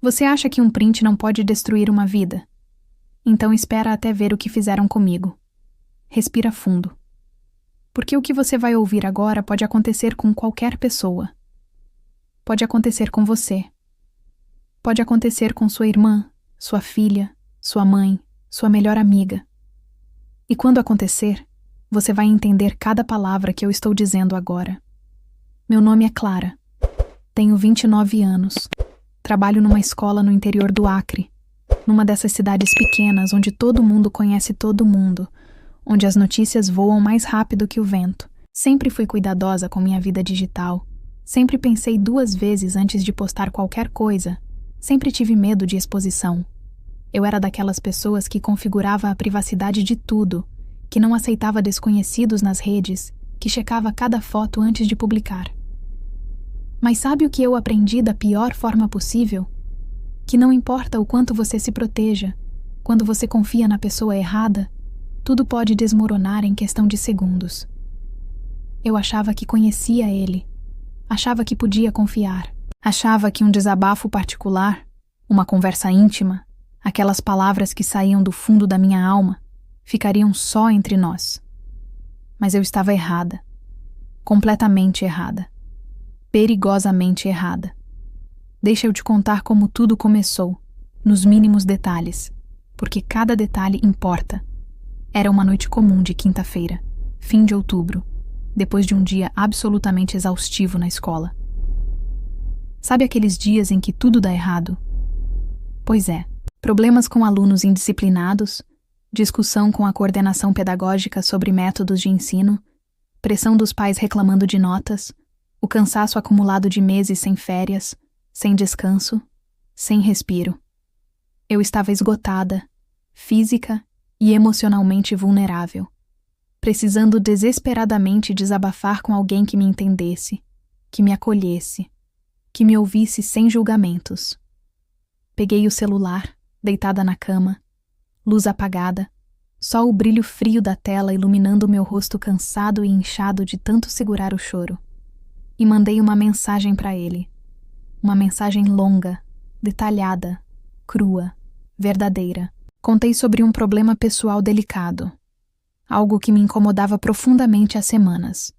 Você acha que um print não pode destruir uma vida? Então espera até ver o que fizeram comigo. Respira fundo. Porque o que você vai ouvir agora pode acontecer com qualquer pessoa. Pode acontecer com você. Pode acontecer com sua irmã, sua filha, sua mãe, sua melhor amiga. E quando acontecer, você vai entender cada palavra que eu estou dizendo agora. Meu nome é Clara. Tenho 29 anos. Trabalho numa escola no interior do Acre, numa dessas cidades pequenas onde todo mundo conhece todo mundo, onde as notícias voam mais rápido que o vento. Sempre fui cuidadosa com minha vida digital. Sempre pensei 2 vezes antes de postar qualquer coisa. Sempre tive medo de exposição. Eu era daquelas pessoas que configurava a privacidade de tudo, que não aceitava desconhecidos nas redes, que checava cada foto antes de publicar. Mas sabe o que eu aprendi da pior forma possível? Que não importa o quanto você se proteja, quando você confia na pessoa errada, tudo pode desmoronar em questão de segundos. Eu achava que conhecia ele, achava que podia confiar, achava que um desabafo particular, uma conversa íntima, aquelas palavras que saíam do fundo da minha alma, ficariam só entre nós. Mas eu estava errada, completamente errada. Perigosamente errada. Deixa eu te contar como tudo começou, nos mínimos detalhes, porque cada detalhe importa. Era uma noite comum de quinta-feira, fim de outubro, depois de um dia absolutamente exaustivo na escola. Sabe aqueles dias em que tudo dá errado? Pois é, problemas com alunos indisciplinados, discussão com a coordenação pedagógica sobre métodos de ensino, pressão dos pais reclamando de notas, o cansaço acumulado de meses sem férias, sem descanso, sem respiro. Eu estava esgotada, física e emocionalmente vulnerável, precisando desesperadamente desabafar com alguém que me entendesse, que me acolhesse, que me ouvisse sem julgamentos. Peguei o celular, deitada na cama, luz apagada, só o brilho frio da tela iluminando meu rosto cansado e inchado de tanto segurar o choro. E mandei uma mensagem para ele. Uma mensagem longa, detalhada, crua, verdadeira. Contei sobre um problema pessoal delicado. Algo que me incomodava profundamente há semanas.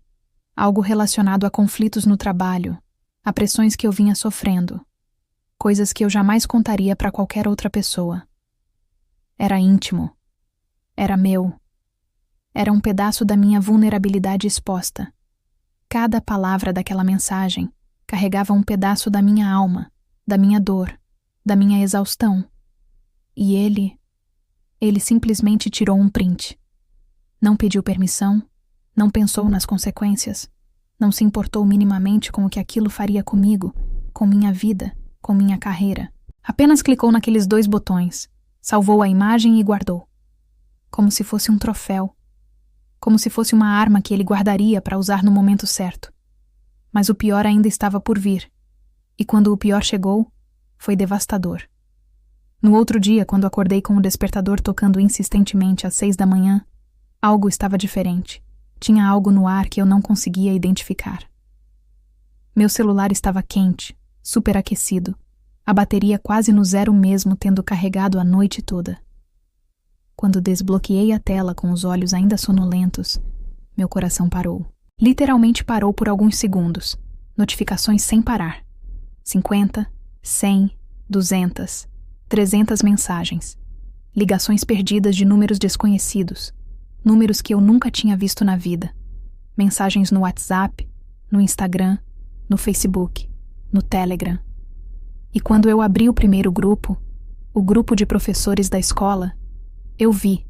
Algo relacionado a conflitos no trabalho, a pressões que eu vinha sofrendo. Coisas que eu jamais contaria para qualquer outra pessoa. Era íntimo. Era meu. Era um pedaço da minha vulnerabilidade exposta. Cada palavra daquela mensagem carregava um pedaço da minha alma, da minha dor, da minha exaustão. E ele simplesmente tirou um print. Não pediu permissão, não pensou nas consequências, não se importou minimamente com o que aquilo faria comigo, com minha vida, com minha carreira. Apenas clicou naqueles 2 botões, salvou a imagem e guardou. Como se fosse um troféu. Como se fosse uma arma que ele guardaria para usar no momento certo. Mas o pior ainda estava por vir. E quando o pior chegou, foi devastador. No outro dia, quando acordei com o despertador tocando insistentemente às 6 da manhã, algo estava diferente. Tinha algo no ar que eu não conseguia identificar. Meu celular estava quente, superaquecido, a bateria quase no zero mesmo tendo carregado a noite toda. Quando desbloqueei a tela com os olhos ainda sonolentos, meu coração parou. Literalmente parou por alguns segundos. Notificações sem parar. 50, 100, 200, 300 mensagens. Ligações perdidas de números desconhecidos. Números que eu nunca tinha visto na vida. Mensagens no WhatsApp, no Instagram, no Facebook, no Telegram. E quando eu abri o primeiro grupo, o grupo de professores da escola, eu vi.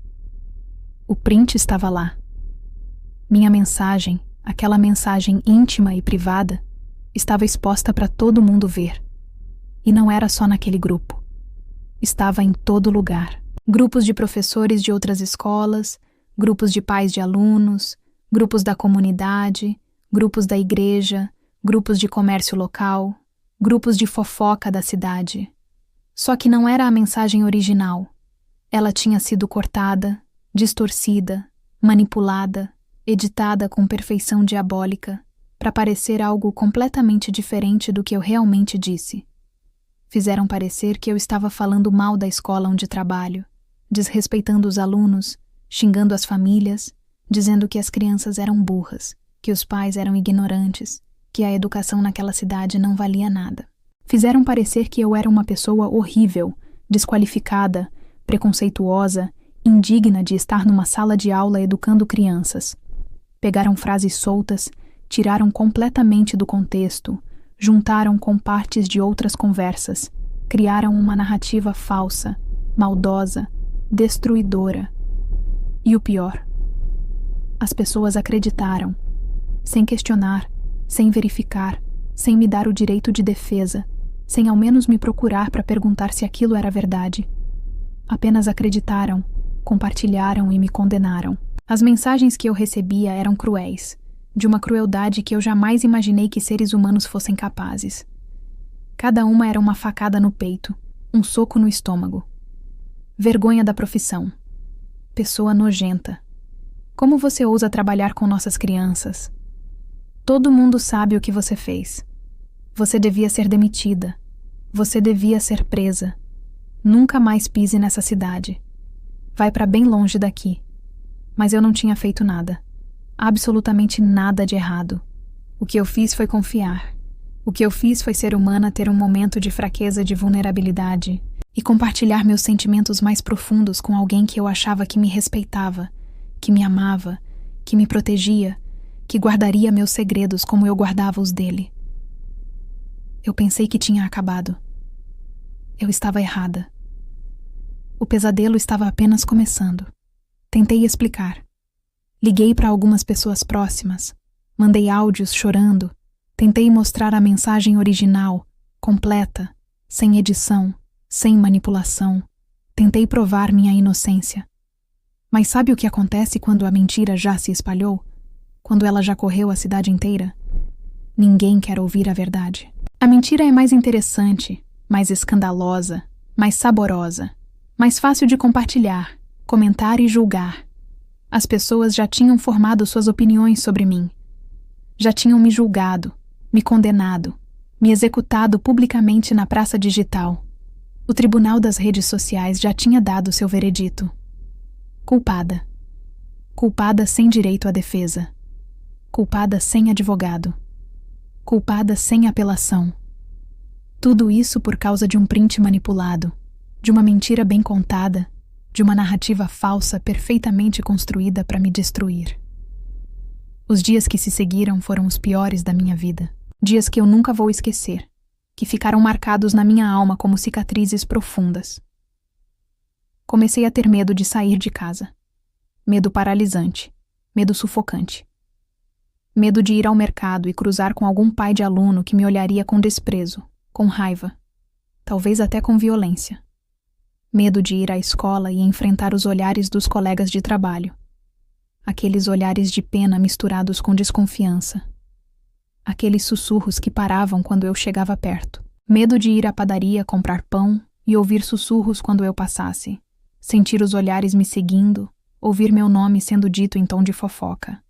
O print estava lá. Minha mensagem, aquela mensagem íntima e privada, estava exposta para todo mundo ver. E não era só naquele grupo. Estava em todo lugar. Grupos de professores de outras escolas, grupos de pais de alunos, grupos da comunidade, grupos da igreja, grupos de comércio local, grupos de fofoca da cidade. Só que não era a mensagem original. Ela tinha sido cortada, distorcida, manipulada, editada com perfeição diabólica, para parecer algo completamente diferente do que eu realmente disse. Fizeram parecer que eu estava falando mal da escola onde trabalho, desrespeitando os alunos, xingando as famílias, dizendo que as crianças eram burras, que os pais eram ignorantes, que a educação naquela cidade não valia nada. Fizeram parecer que eu era uma pessoa horrível, desqualificada, preconceituosa, indigna de estar numa sala de aula educando crianças. Pegaram frases soltas, tiraram completamente do contexto, juntaram com partes de outras conversas, criaram uma narrativa falsa, maldosa, destruidora. E o pior, as pessoas acreditaram, sem questionar, sem verificar, sem me dar o direito de defesa, sem ao menos me procurar para perguntar se aquilo era verdade. Apenas acreditaram, compartilharam e me condenaram. As mensagens que eu recebia eram cruéis, de uma crueldade que eu jamais imaginei que seres humanos fossem capazes. Cada uma era uma facada no peito, um soco no estômago. Vergonha da profissão. Pessoa nojenta. Como você ousa trabalhar com nossas crianças? Todo mundo sabe o que você fez. Você devia ser demitida. Você devia ser presa. Nunca mais pise nessa cidade. Vai para bem longe daqui. Mas eu não tinha feito nada. Absolutamente nada de errado. O que eu fiz foi confiar. O que eu fiz foi ser humana, ter um momento de fraqueza, de vulnerabilidade e compartilhar meus sentimentos mais profundos com alguém que eu achava que me respeitava, que me amava, que me protegia, que guardaria meus segredos como eu guardava os dele. Eu pensei que tinha acabado. Eu estava errada. O pesadelo estava apenas começando. Tentei explicar. Liguei para algumas pessoas próximas. Mandei áudios chorando. Tentei mostrar a mensagem original, completa, sem edição, sem manipulação. Tentei provar minha inocência. Mas sabe o que acontece quando a mentira já se espalhou? Quando ela já correu a cidade inteira? Ninguém quer ouvir a verdade. A mentira é mais interessante, mais escandalosa, mais saborosa, mais fácil de compartilhar, comentar e julgar. As pessoas já tinham formado suas opiniões sobre mim. Já tinham me julgado, me condenado, me executado publicamente na praça digital. O tribunal das redes sociais já tinha dado seu veredito. Culpada. Culpada sem direito à defesa. Culpada sem advogado. Culpada sem apelação. Tudo isso por causa de um print manipulado, de uma mentira bem contada, de uma narrativa falsa perfeitamente construída para me destruir. Os dias que se seguiram foram os piores da minha vida. Dias que eu nunca vou esquecer, que ficaram marcados na minha alma como cicatrizes profundas. Comecei a ter medo de sair de casa. Medo paralisante, medo sufocante. Medo de ir ao mercado e cruzar com algum pai de aluno que me olharia com desprezo, com raiva, talvez até com violência. Medo de ir à escola e enfrentar os olhares dos colegas de trabalho. Aqueles olhares de pena misturados com desconfiança. Aqueles sussurros que paravam quando eu chegava perto. Medo de ir à padaria comprar pão e ouvir sussurros quando eu passasse. Sentir os olhares me seguindo, ouvir meu nome sendo dito em tom de fofoca.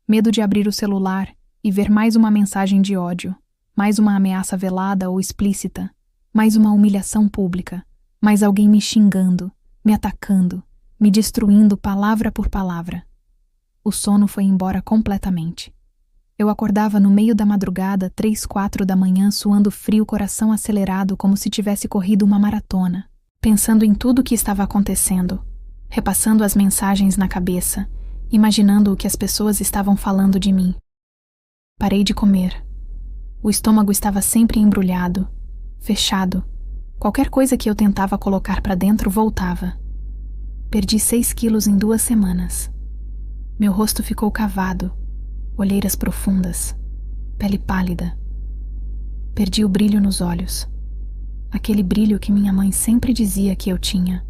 Medo de abrir o celular e ver mais uma mensagem de ódio, mais uma ameaça velada ou explícita, mais uma humilhação pública, mais alguém me xingando, me atacando, me destruindo palavra por palavra. O sono foi embora completamente. Eu acordava no meio da madrugada, 3, 4 da manhã, suando frio, coração acelerado como se tivesse corrido uma maratona, pensando em tudo o que estava acontecendo, repassando as mensagens na cabeça, imaginando o que as pessoas estavam falando de mim. Parei de comer. O estômago estava sempre embrulhado, fechado. Qualquer coisa que eu tentava colocar para dentro voltava. Perdi 6 quilos em 2 semanas. Meu rosto ficou cavado, olheiras profundas, pele pálida. Perdi o brilho nos olhos. Aquele brilho que minha mãe sempre dizia que eu tinha.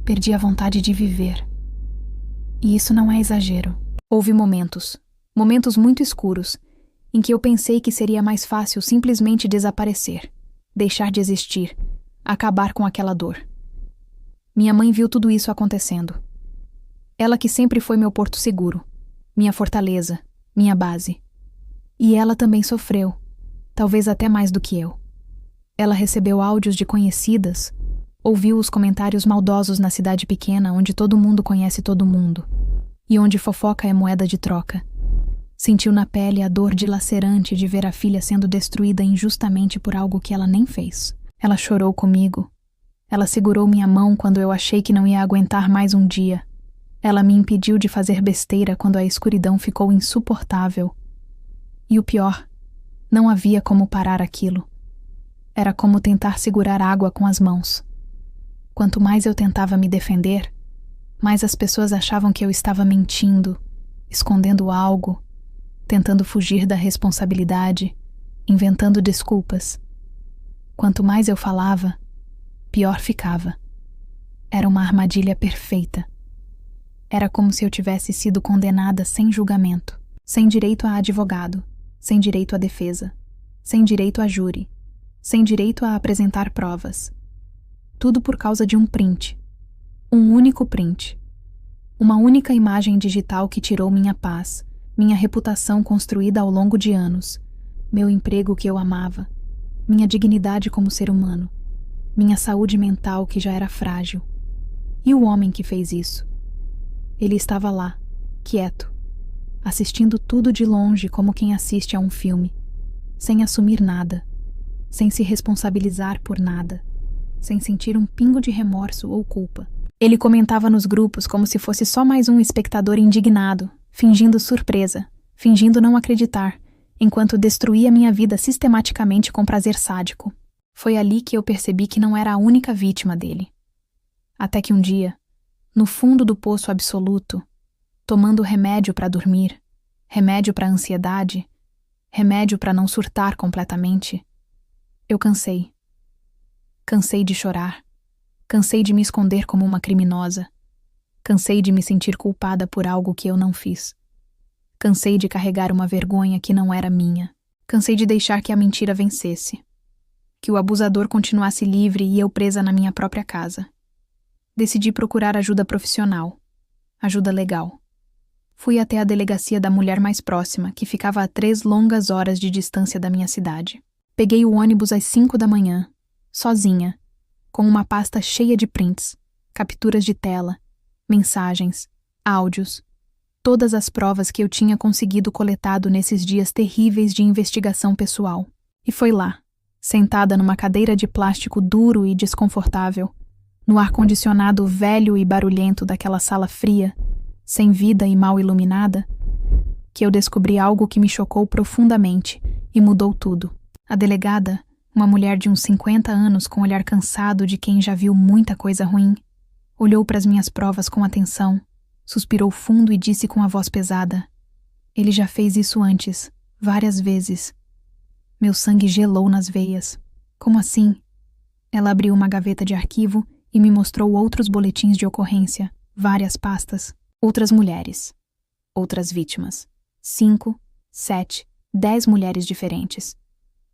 Perdi a vontade de viver. E isso não é exagero. Houve momentos muito escuros, em que eu pensei que seria mais fácil simplesmente desaparecer, deixar de existir, acabar com aquela dor. Minha mãe viu tudo isso acontecendo. Ela que sempre foi meu porto seguro, minha fortaleza, minha base. E ela também sofreu, talvez até mais do que eu. Ela recebeu áudios de conhecidas, ouviu os comentários maldosos na cidade pequena onde todo mundo conhece todo mundo e onde fofoca é moeda de troca. Sentiu na pele a dor dilacerante de ver a filha sendo destruída injustamente por algo que ela nem fez. Ela chorou comigo. Ela segurou minha mão quando eu achei que não ia aguentar mais um dia. Ela me impediu de fazer besteira quando a escuridão ficou insuportável. E o pior, não havia como parar aquilo. Era como tentar segurar água com as mãos. Quanto mais eu tentava me defender, mais as pessoas achavam que eu estava mentindo, escondendo algo, tentando fugir da responsabilidade, inventando desculpas. Quanto mais eu falava, pior ficava. Era uma armadilha perfeita. Era como se eu tivesse sido condenada sem julgamento, sem direito a advogado, sem direito à defesa, sem direito a júri, sem direito a apresentar provas. Tudo por causa de um print. Um único print. Uma única imagem digital que tirou minha paz, minha reputação construída ao longo de anos, meu emprego que eu amava, minha dignidade como ser humano, minha saúde mental que já era frágil. E o homem que fez isso? Ele estava lá, quieto, assistindo tudo de longe como quem assiste a um filme, sem assumir nada, sem se responsabilizar por nada, sem sentir um pingo de remorso ou culpa. Ele comentava nos grupos como se fosse só mais um espectador indignado, fingindo surpresa, fingindo não acreditar, enquanto destruía minha vida sistematicamente com prazer sádico. Foi ali que eu percebi que não era a única vítima dele. Até que um dia, no fundo do poço absoluto, tomando remédio para dormir, remédio para ansiedade, remédio para não surtar completamente, eu cansei. Cansei de chorar. Cansei de me esconder como uma criminosa. Cansei de me sentir culpada por algo que eu não fiz. Cansei de carregar uma vergonha que não era minha. Cansei de deixar que a mentira vencesse. Que o abusador continuasse livre e eu presa na minha própria casa. Decidi procurar ajuda profissional. Ajuda legal. Fui até a delegacia da mulher mais próxima, que ficava a 3 longas horas de distância da minha cidade. Peguei o ônibus às 5 da manhã, sozinha, com uma pasta cheia de prints, capturas de tela, mensagens, áudios, todas as provas que eu tinha conseguido coletado nesses dias terríveis de investigação pessoal. E foi lá, sentada numa cadeira de plástico duro e desconfortável, no ar-condicionado velho e barulhento daquela sala fria, sem vida e mal iluminada, que eu descobri algo que me chocou profundamente e mudou tudo. A delegada, uma mulher de uns 50 anos com olhar cansado de quem já viu muita coisa ruim, olhou para as minhas provas com atenção, suspirou fundo e disse com a voz pesada: "Ele já fez isso antes, várias vezes." Meu sangue gelou nas veias. Como assim? Ela abriu uma gaveta de arquivo e me mostrou outros boletins de ocorrência, várias pastas, outras mulheres, outras vítimas. 5, 7, 10 mulheres diferentes.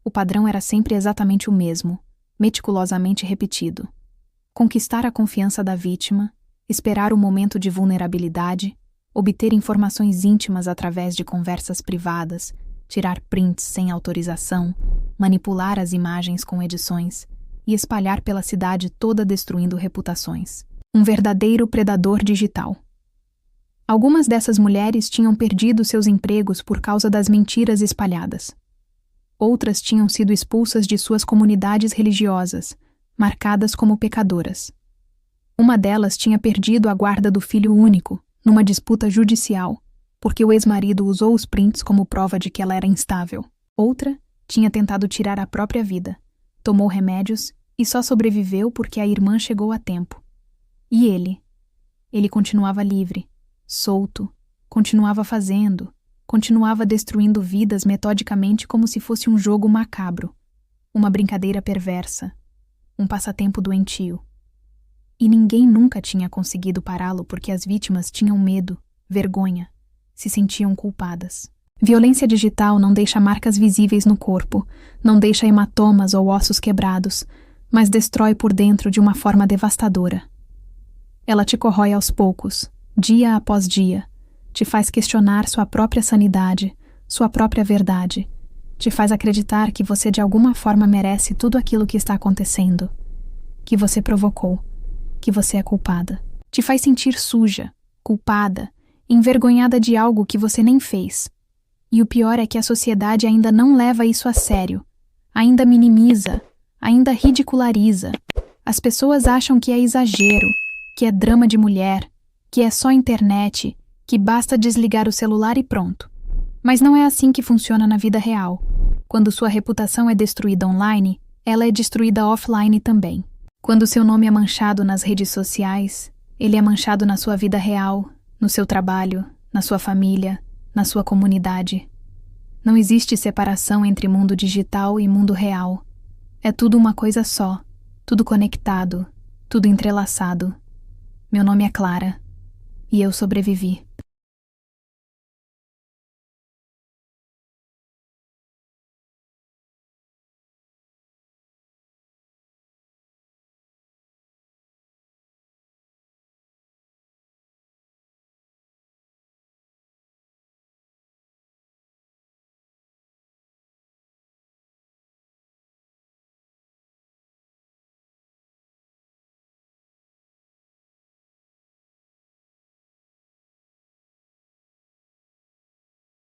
O padrão era sempre exatamente o mesmo, meticulosamente repetido. Conquistar a confiança da vítima, esperar o momento de vulnerabilidade, obter informações íntimas através de conversas privadas, tirar prints sem autorização, manipular as imagens com edições e espalhar pela cidade toda destruindo reputações. Um verdadeiro predador digital. Algumas dessas mulheres tinham perdido seus empregos por causa das mentiras espalhadas. Outras tinham sido expulsas de suas comunidades religiosas, marcadas como pecadoras. Uma delas tinha perdido a guarda do filho único, numa disputa judicial, porque o ex-marido usou os prints como prova de que ela era instável. Outra tinha tentado tirar a própria vida, tomou remédios e só sobreviveu porque a irmã chegou a tempo. E ele? Ele continuava livre, solto, continuava fazendo, continuava destruindo vidas metodicamente como se fosse um jogo macabro, uma brincadeira perversa, um passatempo doentio. E ninguém nunca tinha conseguido pará-lo porque as vítimas tinham medo, vergonha, se sentiam culpadas. Violência digital não deixa marcas visíveis no corpo, não deixa hematomas ou ossos quebrados, mas destrói por dentro de uma forma devastadora. Ela te corrói aos poucos, dia após dia, te faz questionar sua própria sanidade, sua própria verdade, Te faz acreditar que você de alguma forma merece tudo aquilo que está acontecendo, que você provocou, que você é culpada. Te faz sentir suja, culpada, envergonhada de algo que você nem fez. E o pior é que a sociedade ainda não leva isso a sério, ainda minimiza, ainda ridiculariza. As pessoas acham que é exagero, que é drama de mulher, que é só internet, que basta desligar o celular e pronto. Mas não é assim que funciona na vida real. Quando sua reputação é destruída online, ela é destruída offline também. Quando seu nome é manchado nas redes sociais, ele é manchado na sua vida real, no seu trabalho, na sua família, na sua comunidade. Não existe separação entre mundo digital e mundo real. É tudo uma coisa só, tudo conectado, tudo entrelaçado. Meu nome é Clara, e eu sobrevivi.